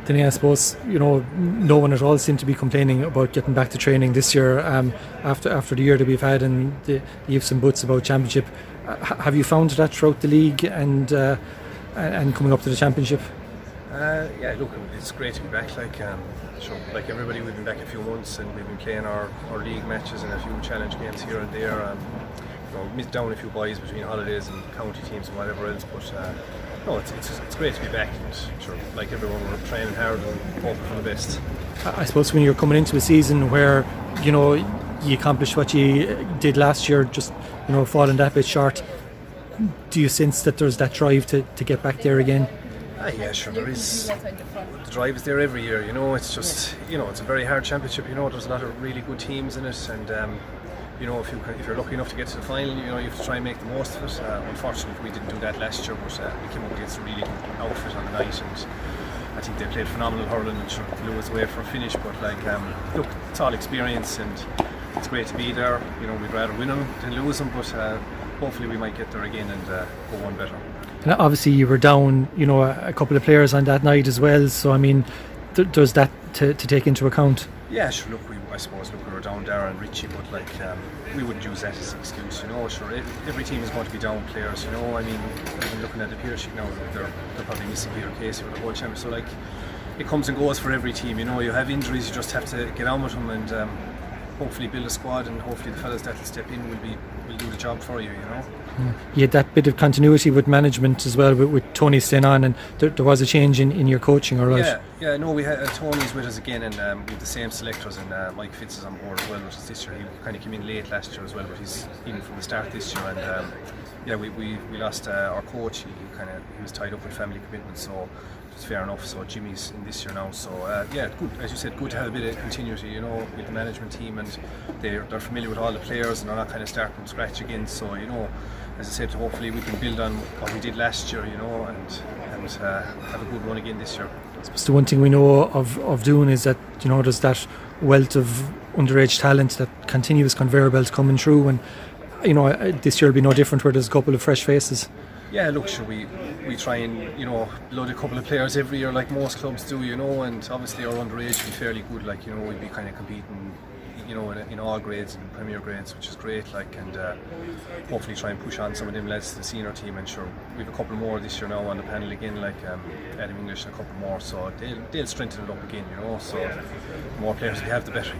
Then I suppose no one at all seemed to be complaining about getting back to training this year after the year that we've had and the ifs and buts about championship. Have you found that throughout the league and coming up to the championship? Yeah, look, it's great to be back. Like everybody, we've been back a few months and we've been playing our league matches and a few challenge games here and there. Missed down a few boys between holidays and county teams and whatever else, but no, it's great to be back. And sure, like everyone, we're training hard and hoping for the best. I suppose when you're coming into a season where you accomplished what you did last year, just falling that bit short, do you sense that there's that drive to get back there again? Yeah, sure, there is. The drive is there every year. It's just it's a very hard championship. There's a lot of really good teams in it, and if you're lucky enough to get to the final, you have to try and make the most of it. Unfortunately, we didn't do that last year, but we came up against a really good outfit on the night, and I think they played phenomenal hurling and blew us away for a finish. But look, it's all experience, and it's great to be there. We'd rather win them than lose them, but hopefully we might get there again and go one better. And obviously, you were down, a couple of players on that night as well. So I mean, there's that to take into account. Yeah, sure. Look, I suppose we were down Dara and Richie, but we wouldn't use that as an excuse. Sure, every team is going to be down players. I mean, even looking at the peer sheet now, they're probably missing Peter Casey for the whole championship. So it comes and goes for every team. You have injuries, you just have to get on with them and hopefully build a squad, and hopefully the fellas that will step in will do the job for you. You had that bit of continuity with management as well, with Tony staying on, and there was a change in your coaching, all right? Yeah. No, we had Tony's with us again, and we have the same selectors, and Mike Fitz is on board as well with us this year. He kind of came in late last year as well, but he's in from the start this year. And we lost our coach. He was tied up with family commitments, so it's fair enough. So Jimmy's in this year now. So good, as you said, good to have a bit of continuity, with the management team, and they're familiar with all the players, and they're not kind of starting from scratch again. So as I said, hopefully we can build on what we did last year, and have a good run again this year. So one thing we know of Doon is that there's that wealth of underage talent, that continuous conveyor belt coming through, and this year will be no different, where there's a couple of fresh faces. Yeah, look, sure, we try and load a couple of players every year like most clubs do, and obviously our underage will be fairly good, we'd be kind of competing in all grades and premier grades, which is great, and hopefully try and push on some of them lads to the senior team. And sure, we have a couple more this year now on the panel again, Adam English and a couple more, so they'll strengthen it up again, so the more players we have, the better.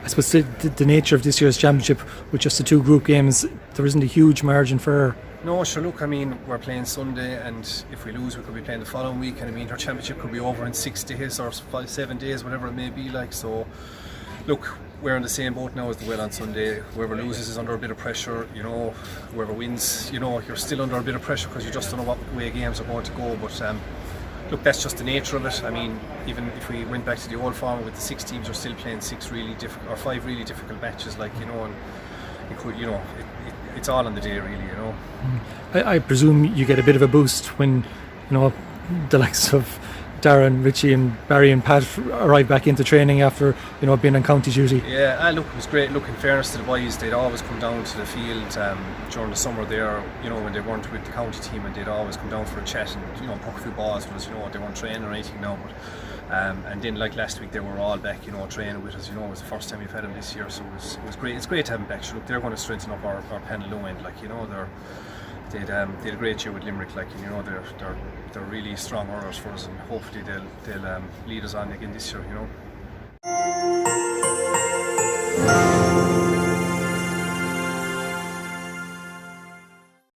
I suppose the nature of this year's championship, with just the two group games, there isn't a huge margin for error. No, sure, look, I mean, we're playing Sunday, and if we lose we could be playing the following week, and I mean our championship could be over in 6 days or 7 days, whatever it may be, so look, we're in the same boat now as the well on Sunday. Whoever loses is under a bit of pressure, whoever wins, you're still under a bit of pressure because you just don't know what way games are going to go. But look, that's just the nature of it. I mean, even if we went back to the old format with the 6 teams, we're still playing 5 really difficult matches, and it could, it's all on the day, really. I presume you get a bit of a boost when the likes of Darren, Richie and Barry and Pat arrived back into training after being on county duty. Yeah, look, it was great. Look, in fairness to the boys, they'd always come down to the field during the summer there, when they weren't with the county team, and they'd always come down for a chat and poke a few balls with us. They weren't training or anything now, but and then like last week they were all back training with us. It was the first time we've had them this year, so it was great. It's great to have them back. So look, they're going to strengthen up our panel low end, they did a great year with Limerick, they're really strong hurlers for us, and hopefully they'll lead us on again this year.